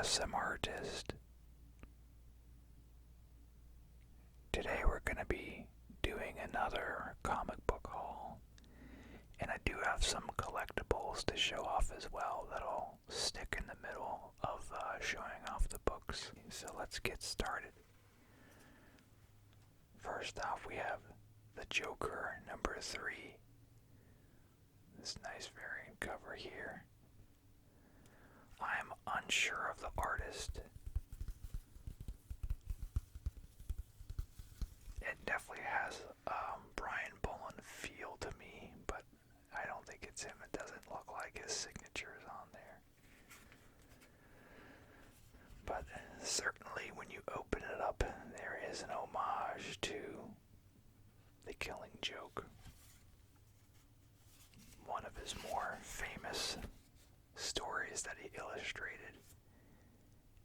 ASMR artist. Today we're going to be doing another comic book haul, and I do have some collectibles to show off as well that'll stick in the middle of showing off the books. So let's get started. First off, we have the Joker number 3. This nice variant cover here. I'm unsure of the artist. It definitely has Brian Bolland feel to me, but I don't think it's him. It doesn't look like his signature is on there. But certainly when you open it up, there is an homage to The Killing Joke, one of his more famous stories that he illustrated.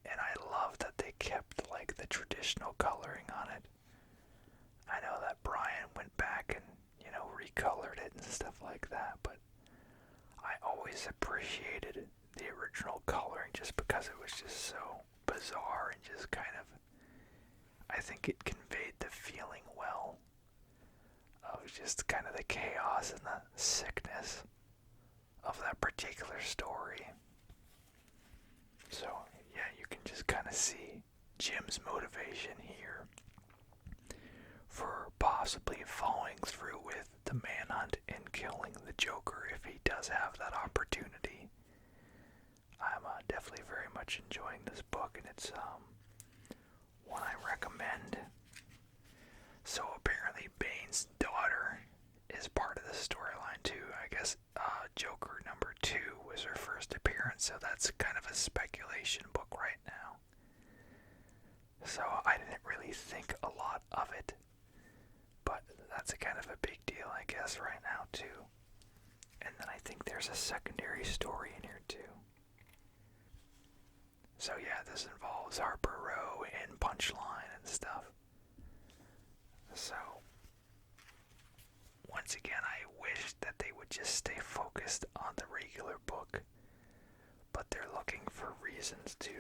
And I love that they kept like the traditional coloring on it. I know that Brian went back and, recolored it and stuff like that, but I always appreciated the original coloring just because it was just so bizarre and just kind of, I think it conveyed the feeling well of just kind of the chaos and the sickness of that particular story. So, yeah, you can just kind of see Jim's motivation here for possibly following through with the manhunt and killing the Joker if he does have that opportunity. I'm definitely very much enjoying this book, and it's one I recommend. So apparently Bane's daughter is part of the storyline too. I guess Joker number 2 was her first appearance, so that's kind of a speculation book right now. So I didn't really think a lot of it, but that's a kind of a big deal, I guess, right now too. And then I think there's a secondary story in here too. So yeah, this involves Harper Row and Punchline and stuff. So once again, I wish that they would just stay focused on the regular book, but they're looking for reasons to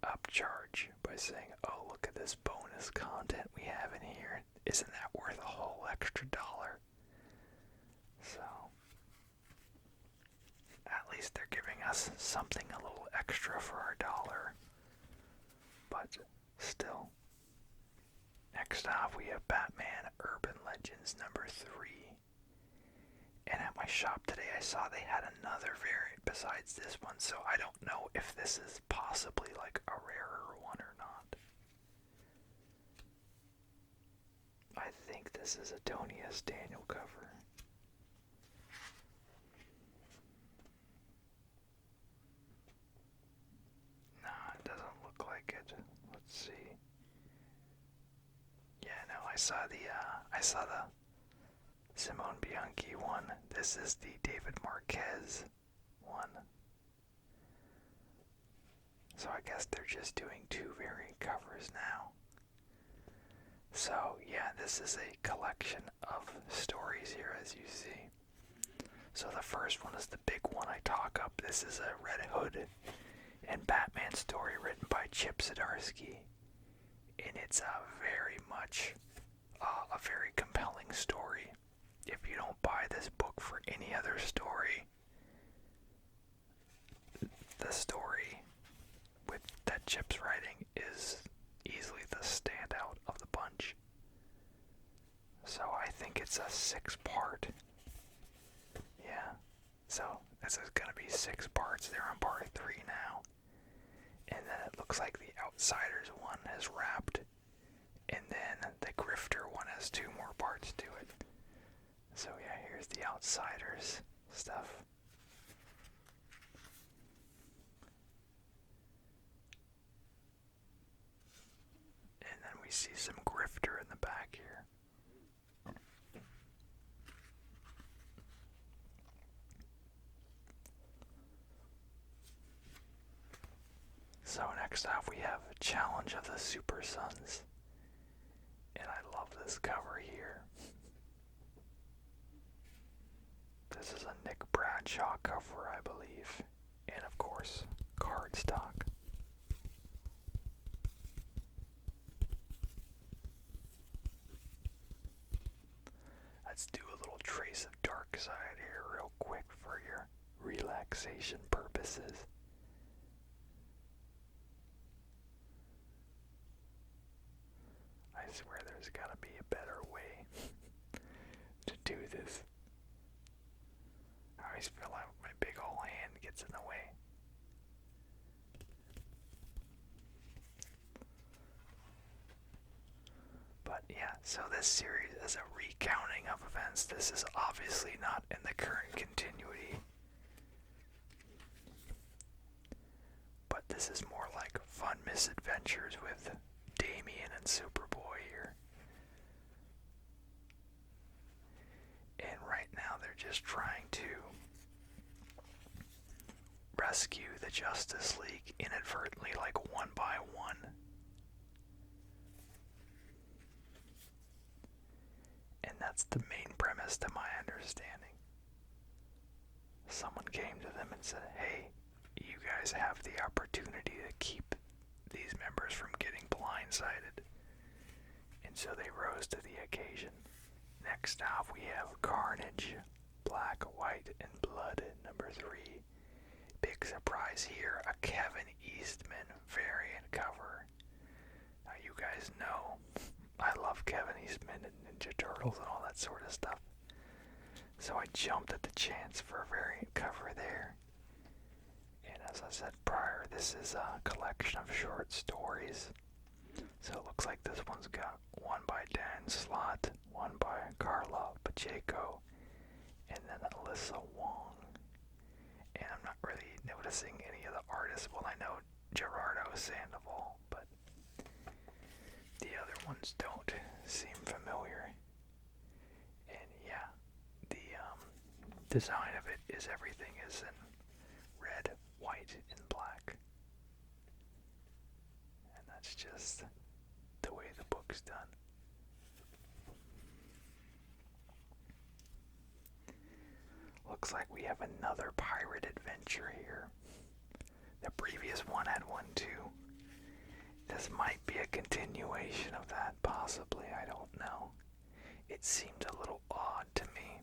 upcharge by saying, oh, look at this bonus content we have in here. Isn't that worth a whole extra $1? So at least they're giving us something a little extra for our $1. But still. Next off, we have Batman Urban Legends number 3. And at my shop today, I saw they had another variant besides this one, so I don't know if this is possibly like a rarer one or not. I think this is a Tony S. Daniel cover. Nah, it doesn't look like it. Let's see. Yeah, no, I saw the Simone Bianchi one. This is the David Marquez one. So I guess they're just doing 2 variant covers now. So yeah, this is a collection of stories here, as you see. So the first one is the big one I talk up. This is a Red Hood and Batman story written by Chip Zdarsky. And it's very much a very compelling story. If you don't buy this book for any other story, the story with that Chip's writing is easily the standout of the bunch. So I think it's a 6-part. Yeah. So this is going to be 6 parts. They're on part 3 now. And then it looks like the Outsiders one has wrapped. And then the Grifter one has 2 more parts to it. So yeah, here's the Outsiders stuff. And then we see some Grifter in the back here. So next off we have Challenge of the Super Sons. And I love this cover here. This is a Nick Bradshaw cover, I believe. And of course, cardstock. dark side here real quick for your relaxation purposes. I swear there's gotta be a better way to do this. I always feel like my big ol' hand gets in the way. But yeah, so this series is a recounting of events. This is obviously not in the current continuity. But this is more like fun misadventures with Damien and Superboy here. And right now they're just trying to rescue the Justice League inadvertently, like one by one. And that's the main premise to my understanding. Someone came to them and said, hey, you guys have the opportunity to keep these members from getting blindsided. And so they rose to the occasion. Next off we have Carnage, Black, White, and Blood, number 3. Big surprise here, a Kevin Eastman variant cover. Now you guys know I love Kevin Eastman and Ninja Turtles and all that sort of stuff. So I jumped at the chance for a variant cover there. And as I said prior, this is a collection of short stories. So it looks like this one's got one by Dan Sloth, one by Carla Pacheco, and then Alyssa Wong. And I'm not really noticing any of the artists. Well, I know Gerardo Sandoval, but the other ones don't seem familiar. And yeah, the design of it is everything is in red, white, and black. And that's just the way the book's done. Looks like we have another pirate adventure here. The previous one had one too. This might be a continuation of that, possibly, I don't know. It seemed a little odd to me.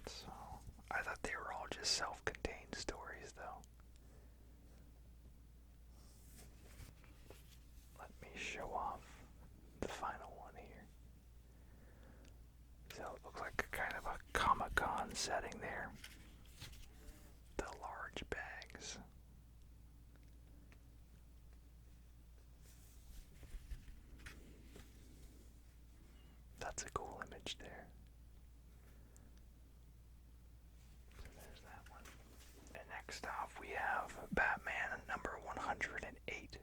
So, I thought they were all just self-contained stories, though. Let me show off the final one here. So it looks like a kind of a Comic-Con setting there. The large bags. That's a cool image there. So there's that one. And next off we have Batman number 108.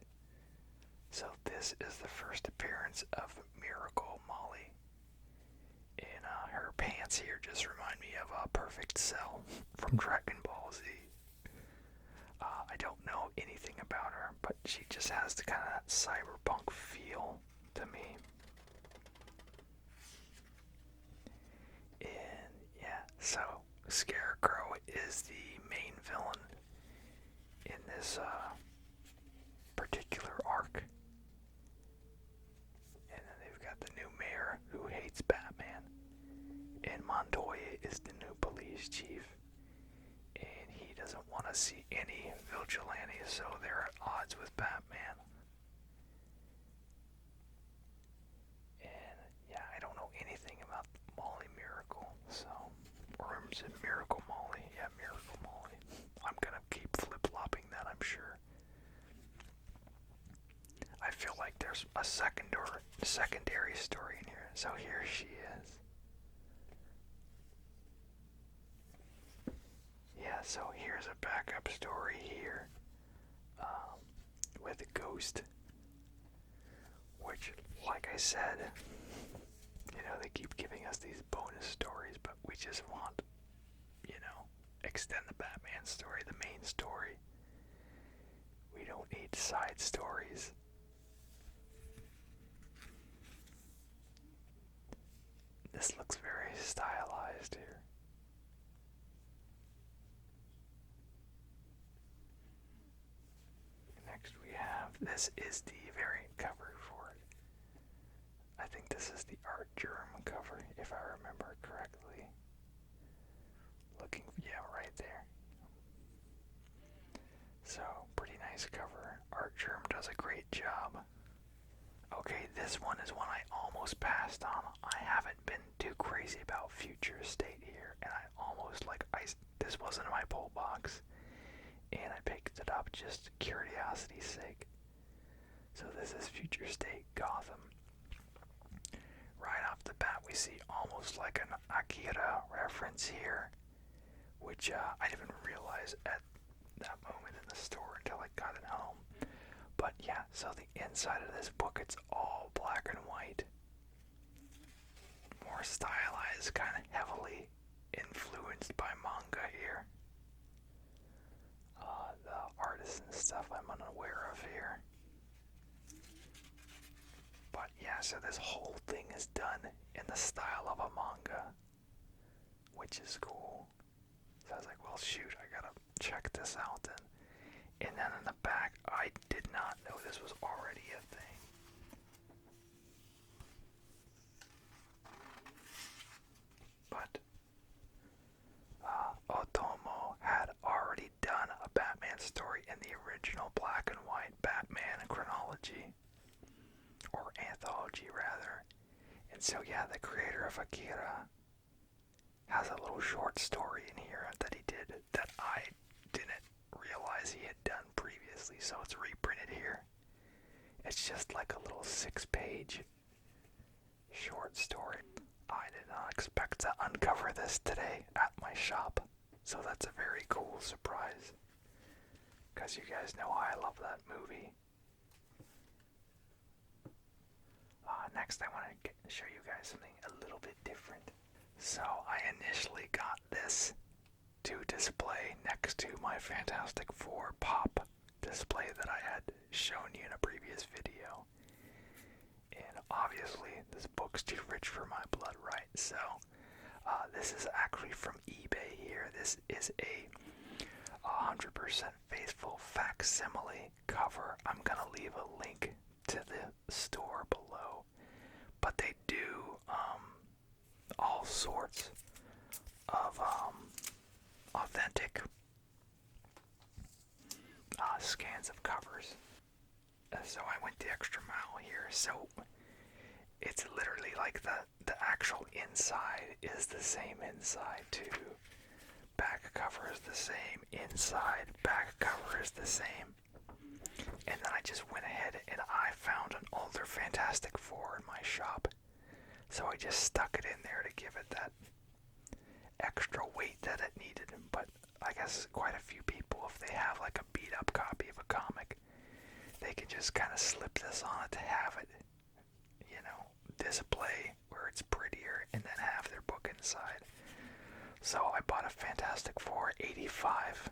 So this is the first appearance of Miracle Molly. And her pants here just remind me of Perfect Cell from Dragon Ball Z. I don't know anything about her, but she just has the kind of that cyberpunk feel to me. And yeah, so Scarecrow is the main villain in this particular arc. And then they've got the new mayor who hates Batman. And Montoya is the new police chief. And he doesn't want to see any vigilantes, so they're at odds with Batman. And yeah, I don't know anything about Molly Miracle, so, or is it Miracle Molly? Yeah, Miracle Molly. I'm gonna keep flip-flopping that, I'm sure. I feel like there's a secondary story in here, so here she is. Yeah, so here's a backup story here with a ghost, which, like I said, you know, they keep giving us these bonus stories, but we just want, you know, extend the Batman story, the main story. We don't need side stories. This looks very stylized here. Next we have, this is the variant cover for it. I think this is the Art Germ cover, if I remember correctly. nice cover. Art Germ does a great job. Okay, this one is one I almost passed on. I haven't been too crazy about Future State here, and I almost this wasn't in my pull box, and I picked it up just curiosity's sake. So this is Future State Gotham. Right off the bat, we see almost like an Akira reference here, which I didn't realize at that moment in the store until I got it home. But yeah, so the inside of this book, it's all black and white. More stylized, kind of heavily influenced by manga here. The artists and stuff I'm unaware of here. But yeah, so this whole thing is done in the style of a manga, which is cool. So I was like, well shoot, I gotta check this out then. And then in the back, I did not know this was already a thing. But Otomo had already done a Batman story in the original black and white Batman chronology, or anthology rather. And so yeah, the creator of Akira has a little short story in here that he did that I didn't realize he had done previously, so it's reprinted here. It's just like a little 6-page short story. I did not expect to uncover this today at my shop, so that's a very cool surprise, because you guys know I love that movie. Next I want to show you guys something a little bit different. So I initially got this to display next to my Fantastic Four pop display that I had shown you in a previous video. And obviously this book's too rich for my blood, right? So this is actually from eBay here. This is a 100% faithful facsimile cover. I'm gonna leave a link to the store below. But they do all sorts of authentic scans of covers. So I went the extra mile here. So it's literally like the actual inside is the same inside too. Back cover is the same. Inside, back cover is the same. And then I just went ahead and I found an older Fantastic Four in my shop. So I just stuck it in there to give it that extra weight that it needed. But I guess quite a few people, if they have like a beat up copy of a comic, they can just kind of slip this on it to have it, you know, display where it's prettier and then have their book inside. So I bought a Fantastic Four 85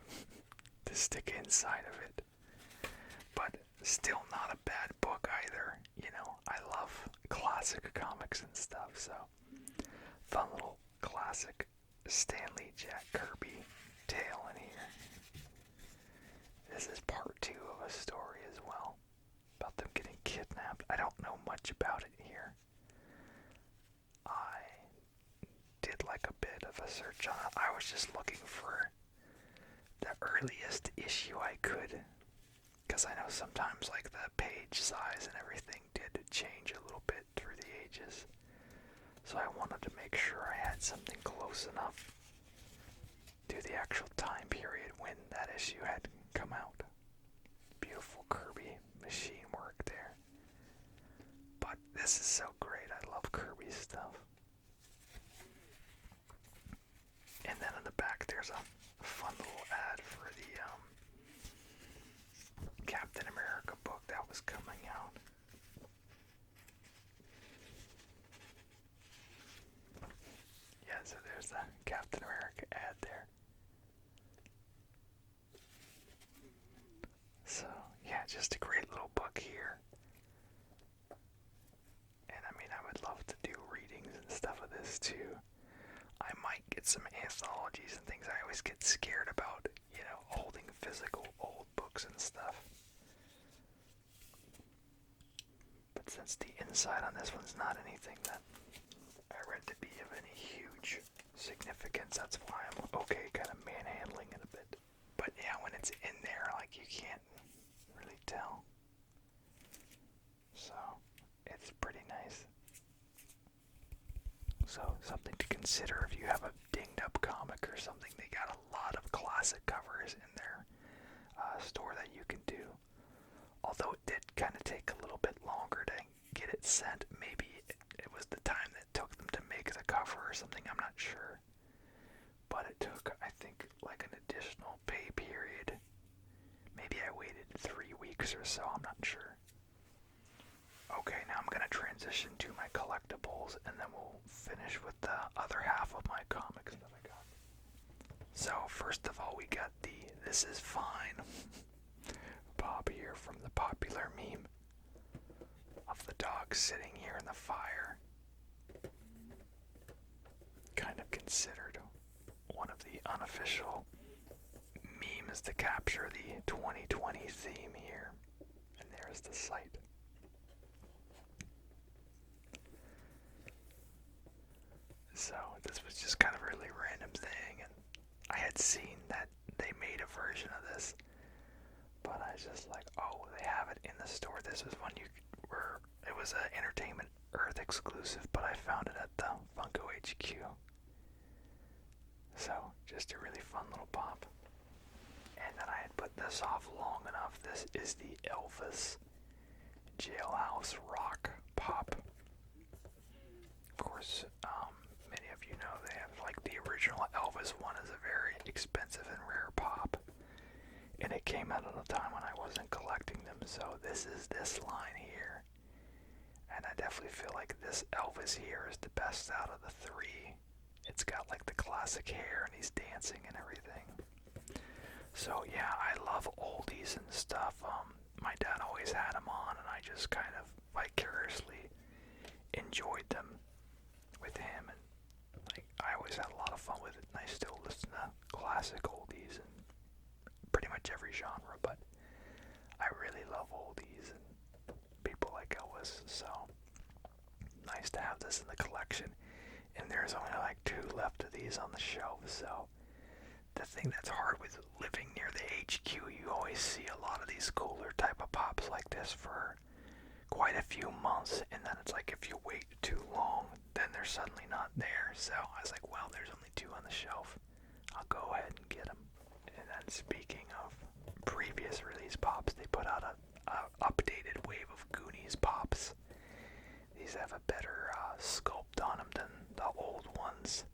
to stick inside of it. But still not a bad book either. You know, I love classic comics and stuff, so fun little classic Stanley Jack Kirby tale in here. This is part 2 of a story as well, about them getting kidnapped. I don't know much about it here. I did like a bit of a search on it. I was just looking for the earliest issue I could, because I know sometimes like the page size and everything did change a little bit through the ages. So I wanted to make sure I had something close enough to the actual time period when that issue had come out. Beautiful Kirby machine work there. But this is so great. I love Kirby stuff. And then in the back there's a fun little ad for the Captain America book that was coming out. Yeah, so there's the Captain America ad there. So, yeah, just a great little book here. And I mean, I would love to do readings and stuff of this too. I might get some anthologies and things. I always get scared about, you know, holding physical old books and stuff. But since the inside on this one's not anything that I read to be of any huge significance, that's why I'm okay kind of manhandling it a bit. But yeah, when it's in there, like, you can't consider if you have a dinged up comic or something. They got a lot of classic covers in their store that you can do. Although it did kind of take a little bit longer to get it sent. Maybe it was the time that it took them to make the cover or something, I'm not sure. But it took, I think, like an additional pay period. Maybe I waited 3 weeks or so, I'm not sure. Okay, now I'm going to transition to my collectibles, and then we'll finish with the other half of my comics that I got. So, first of all, we got the This Is Fine pop here from the popular meme of the dog sitting here in the fire. Kind of considered one of the unofficial memes to capture the 2020 theme here. And there's the site. So this was just kind of a really random thing, and I had seen that they made a version of this, but I was just like, oh, they have it in the store. This was one it was an Entertainment Earth exclusive, but I found it at the Funko HQ. So, just a really fun little pop. And then I had put this off long enough. This is the Elvis Jailhouse Rock Pop. Of course, many of you know they have, like, the original Elvis one is a very expensive and rare pop. And it came out at a time when I wasn't collecting them, so this is this line here. And I definitely feel like this Elvis here is the best out of the three. It's got like the classic hair and he's dancing and everything. So yeah, I love oldies and stuff. My dad always had them on, and I just kind of vicariously enjoyed them with him. And like, I always had a lot of fun with it, and I still listen to classic oldies and pretty much every genre, but I really love oldies and people like Elvis, so nice to have this in the collection. And there's only like 2 left of these on the shelf, so the thing that's hard with living near the HQ, you always see a lot of these cooler type of pops like this for quite a few months, and then it's like if you wait too long, then they're suddenly not there. So I was like, well, there's only 2 on the shelf, I'll go ahead and get them. And then speaking of previous release pops, they put out a updated wave of Goonies pops. These have a better sculpt on them than the old ones.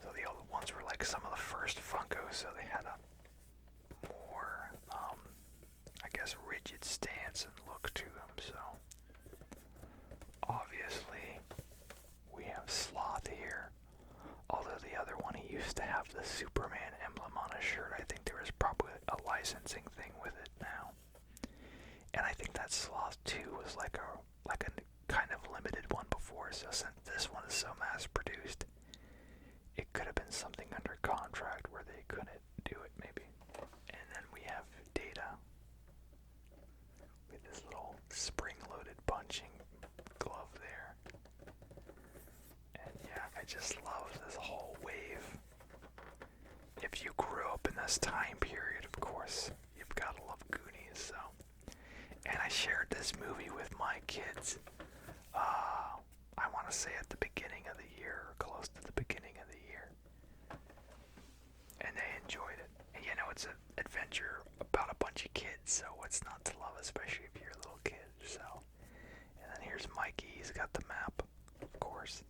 So the old ones were like some of the first Funkos, so they had a more, I guess, rigid stance and look to them. So obviously we have Sloth here. Although the other one, he used to have the Superman emblem on his shirt. I think there was probably a licensing thing with it now. And I think that Sloth 2 was like a kind of limited one before, so since this one is so mass produced, it could have been something under contract where they couldn't do it, maybe. And then we have Data with this little spring-loaded punching glove there. And yeah, I just love this whole wave. If you grew up in this time period, of course, you've got to love Goonies, so. And I shared this movie with my kids, I want to say at the beginning of the year, or close to the beginning of the year. And they enjoyed it. And you know, it's an adventure about a bunch of kids, so what's not to love, especially if you're a little kid, so. And then here's Mikey, he's got the map, of course.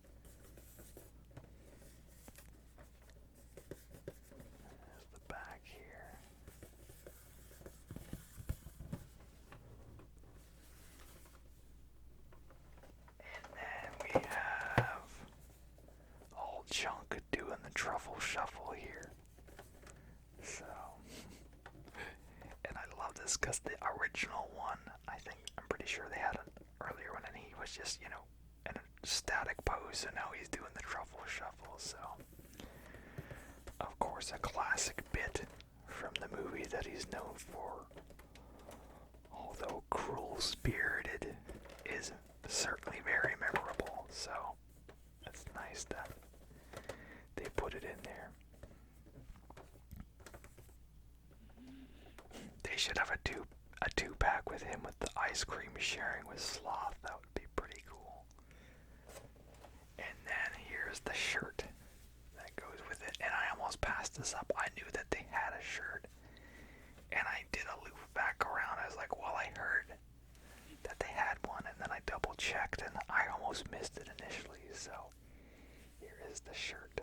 There's the back here. We have old Chunk doing the truffle shuffle here. So, and I love this because the original one, I'm pretty sure they had an earlier one, and he was just, you know, in a static pose, so now he's doing the truffle shuffle. So, of course, a classic bit from the movie that he's known for. Although cruel-spirited is certainly very memorable, so it's nice that they put it in there. They should have a two-pack with him with the ice cream sharing with Sloth. That would be pretty cool. And then here here's the shirt that goes with it. And I almost passed this up. I knew that they had a shirt. And I did a loop back around. I was like, well, I heard that they had one. And then I double checked and I almost missed it initially. So here is the shirt.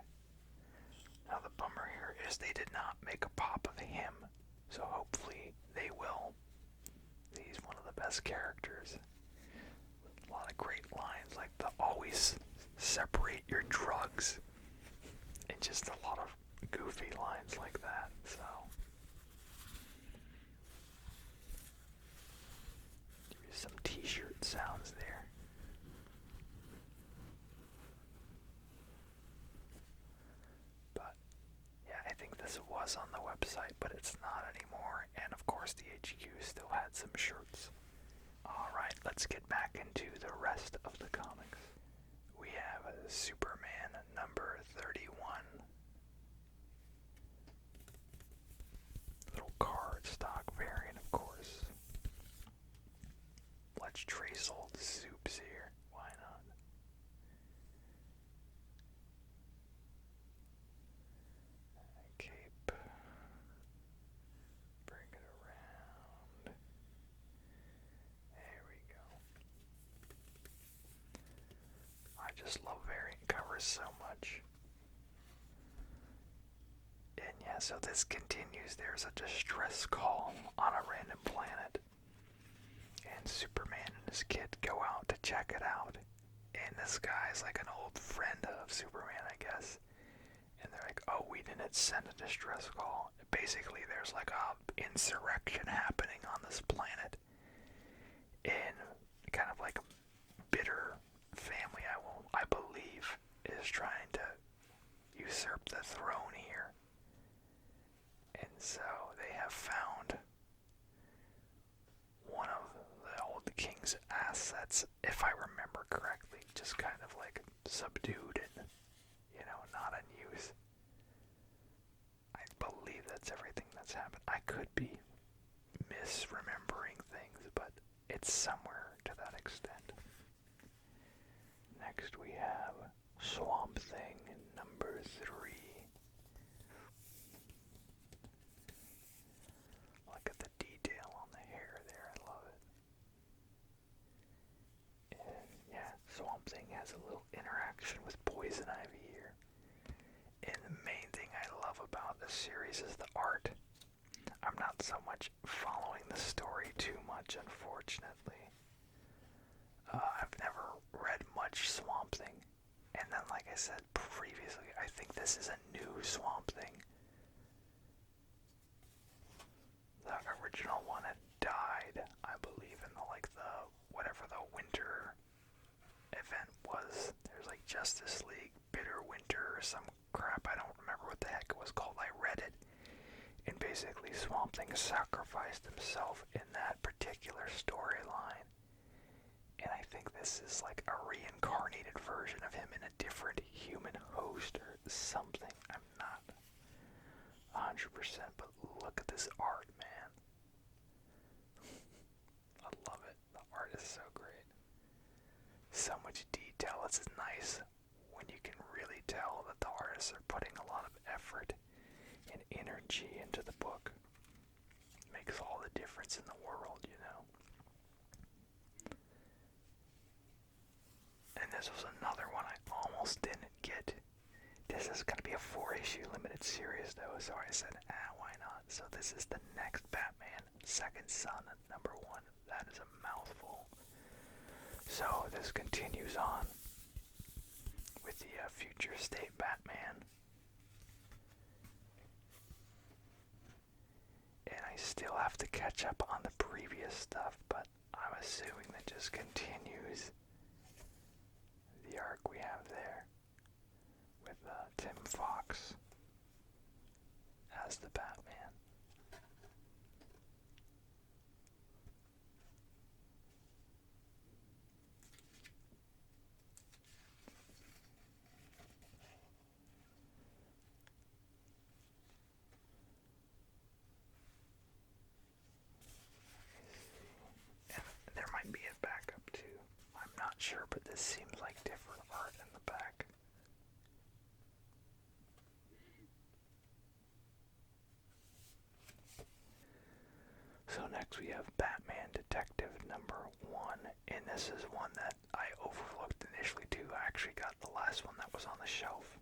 Now the bummer here is they did not make a pop of him. So hopefully they will. He's one of the best characters. A lot of great lines like the always separate your drugs. And just a lot of goofy lines like that. So there's some t-shirt sounds there. But yeah, I think this was on the website, but it's not anymore. And of course the HQ still had some shirts. Alright, let's get back into the rest of the comics. We have Superman number 31. Little card stock variant, of course. Let's trace old soups here. Why not? Cape. Bring it around. There we go. I just love variant covers so much. And yeah, so this continues. There's a distress call on a random planet. And Superman and his kid go out to check it out. And this guy's like an old friend of Superman, I guess. And they're like, oh, we didn't send a distress call. Basically, there's like a insurrection happening on this planet. And kind of like a bitter family, I believe, is trying to usurp the throne here. And so they have found one of the old king's assets, if I remember correctly, just kind of like subdued and, not in use. I believe that's everything that's happened. I could be misremembering things, but it's somewhere to that extent. Next we have Swamp Thing number 3. Look at the detail on the hair there, I love it. And yeah, Swamp Thing has a little interaction with Poison Ivy here. And the main thing I love about this series is the art. I'm not so much following the story too much, unfortunately. I've never read much Swamp Thing. And then, like I said previously, I think this is a new Swamp Thing. The original one had died, I believe, in whatever the winter event was. There's like Justice League, Bitter Winter, or some crap. I don't remember what the heck it was called. I read it. And basically Swamp Thing sacrificed himself in that particular storyline. And I think this is like a reincarnated version of him in a different human host or something. I'm not 100%, but look at this art, man. I love it. The art is so great. So much detail. It's nice when you can really tell that the artists are putting a lot of effort and energy into the book. Makes all the difference in the world, And this was another one I almost didn't get. This is going to be a 4-issue limited series, though, so I said, why not? So this is the next Batman, Second Son, number 1. That is a mouthful. So this continues on with the future state Batman. And I still have to catch up on the previous stuff, but I'm assuming that just continues the arc we have there with Tim Fox as the Batman. And there might be a backup too. I'm not sure, but this seems like different art in the back. So next we have Batman Detective #1, and this is one that I overlooked initially too. I actually got the last one that was on the shelf.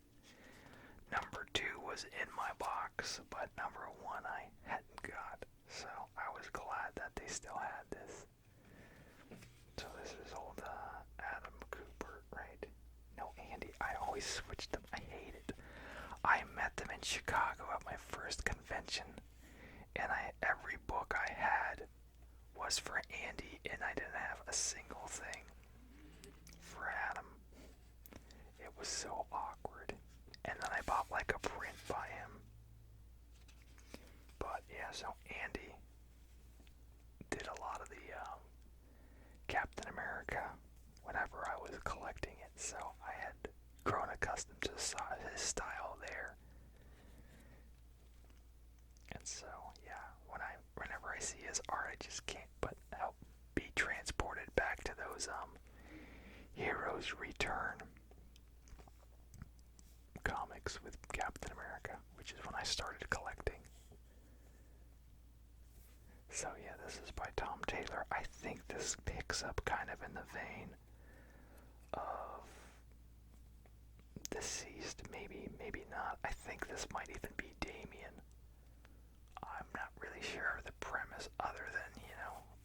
#2 was in my box, but #1 I hadn't got, so I was glad that they still had this. So this is old Adam Cooper, right? No, Andy. I always switched them. I hate it. I met them in Chicago at my first convention, and every book I had was for Andy, and I didn't have a single thing for Adam. It was so awkward. And then I bought like a print by him. But yeah, so Andy did a lot of the Captain America whenever I was collecting it, so I had grown accustomed to his style there. And so, yeah, whenever I see his art, I just can't but help be transported back to those Heroes Return comics with Captain America, which is when I started collecting. So yeah, this is by Tom Taylor. I think this picks up kind of in the vein of Deceased, maybe not. I think this might even be Damien. I'm not really sure of the premise other than,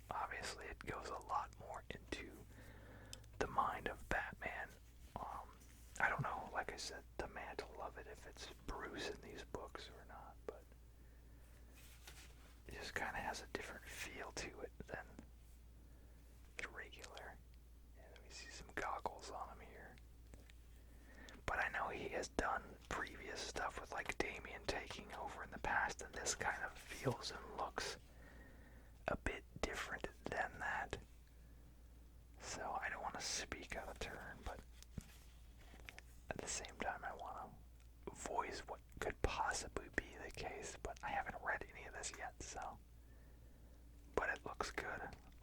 obviously it goes a lot more into the mind of Batman. I don't know, like I said, the mantle of it, if it's Bruce in these books or not, but it just kind of has a different feel to it than the regular. And let me see some goggles on him here. But I know he has done previous stuff with like Damien taking over in the past, and this kind of feels and looks a bit different than that. So I don't want to speak out of turn, but at the same time I want to voice what could possibly be the case, but I haven't read any of this yet, so. But it looks good.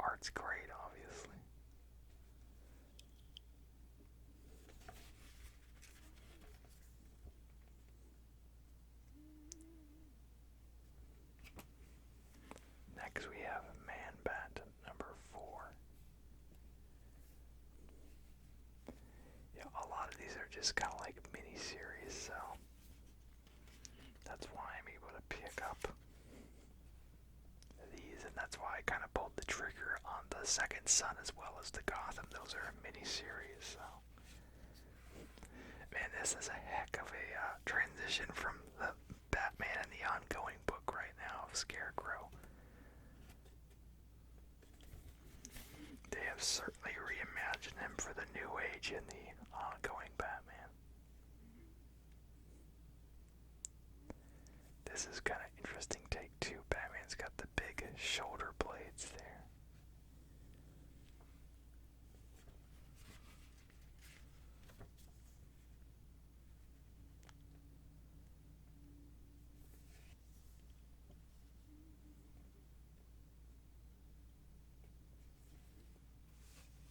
Art's great, obviously. Next we have Man-Bat #4. Yeah, a lot of these are just kind of like mini-series, so that's why I'm able to pick up these, and that's why I kind of pulled the trigger on the Second Son as well as the Gotham. Those are mini-series, so. Man, this is a heck of a transition from the Batman and the ongoing book right now of Scarecrow. They have certainly reimagined him for the new age in the ongoing Batman. This is kind of interesting take too. Batman's got the big shoulder blades there.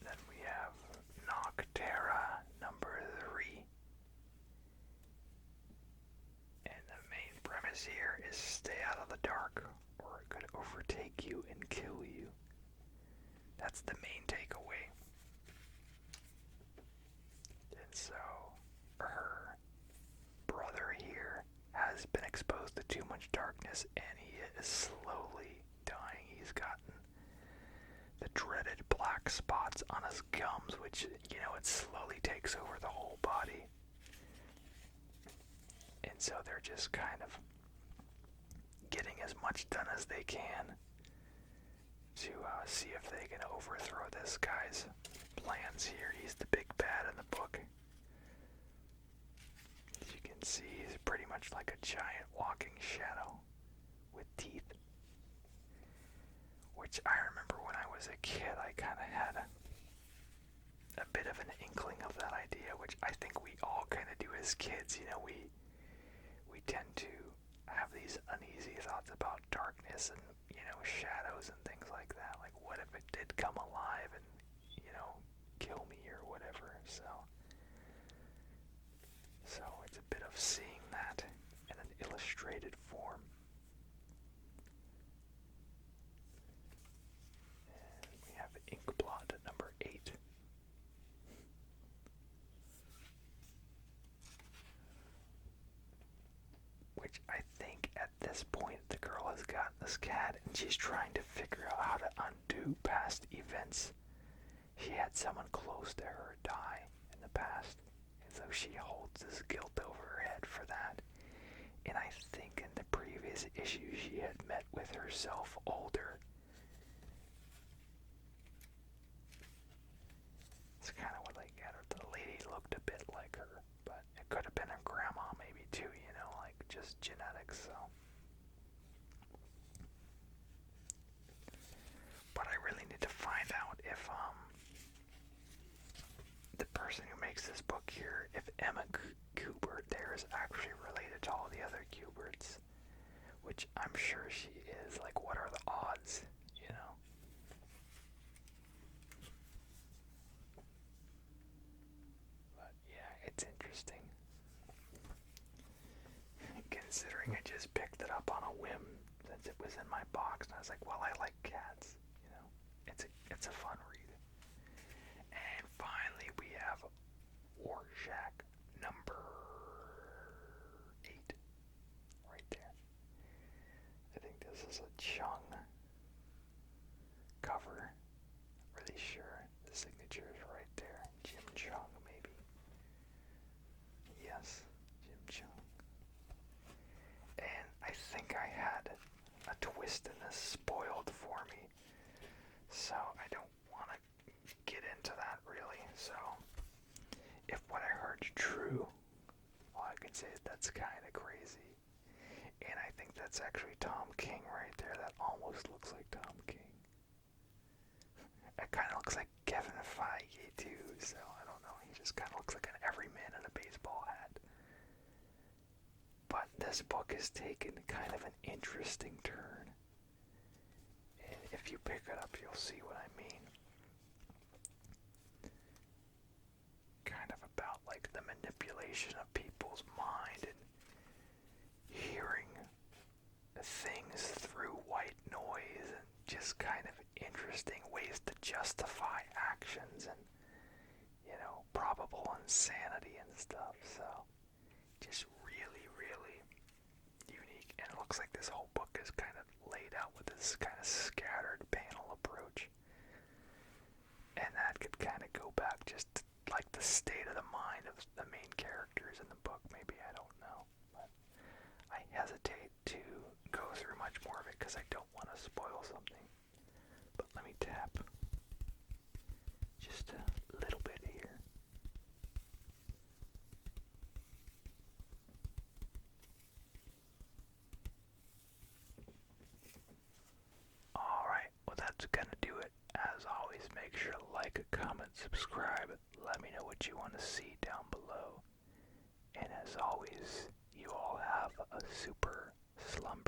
Then we have Noctera #3. And the main premise here is stay out of the dark, or it could overtake you and kill you. That's the main takeaway. And so, her brother here has been exposed to too much darkness, and he is slowly dying. He's gotten the dreaded black spots on his gums, which, it slowly takes over the whole body. And so they're just kind of getting as much done as they can to see if they can overthrow this guy's plans here. He's the big bad in the book. As you can see, he's pretty much like a giant walking shadow with teeth. Which I remember when I was a kid, I kind of had a bit of an inkling of that idea, which I think we all kind of do as kids. We tend to have these uneasy thoughts about darkness and, shadows and things like that. Like, what if it did come alive and, kill me or whatever? So it's a bit of seeing that in an illustrated form. which I think at this point the girl has gotten this cat and she's trying to figure out how to undo past events. She had someone close to her die in the past, and so she holds this guilt over her head for that. And I think in the previous issue she had met with herself older. It's kind of what I get her. The lady looked a bit like her, but it could have been her grandma maybe too, you know, like just genetics, so. But I really need to find out if the person who makes this book here, if Emma Kubert there is actually related to all the other Kuberts, which I'm sure she is. Like, what are the odds, you know? But yeah, it's interesting. Considering I just picked it up on a whim since it was in my box, and I was like, well, I like cats, you know? It's a fun read. And finally, we have Rorschach number 8, right there. I think this is a Chung cover. Really sure the signature is right there. Jim Chung, maybe. Yes, Jim Chung. And I think I had a twist in this spoiled for me, so I don't want to get into that really. So if what I heard is true, all I can say is that's kind of crazy. And I think that's actually Tom King right there. That almost looks like Tom King. It kind of looks like Kevin Feige too, so I don't know. He just kind of looks like an everyman in a baseball hat. But this book has taken kind of an interesting turn. And if you pick it up, you'll see what I mean. Kind of about like the manipulation of people's mind and hearing things through white noise and just kind of interesting ways to justify actions and, you know, probable insanity and stuff. So just really, really unique. And it looks like this whole book is kind of laid out with this kind of scattered panel approach. And that could kind of go back just to, like, the state of the mind of the main characters in the book. Maybe, I don't know. But I hesitate to go through much more of it because I don't want to spoil something. But let me tap just a little bit here. Alright, well that's gonna do it. As always, make sure to like, comment, subscribe. Let me know what you want to see down below. And as always, you all have a super slumber.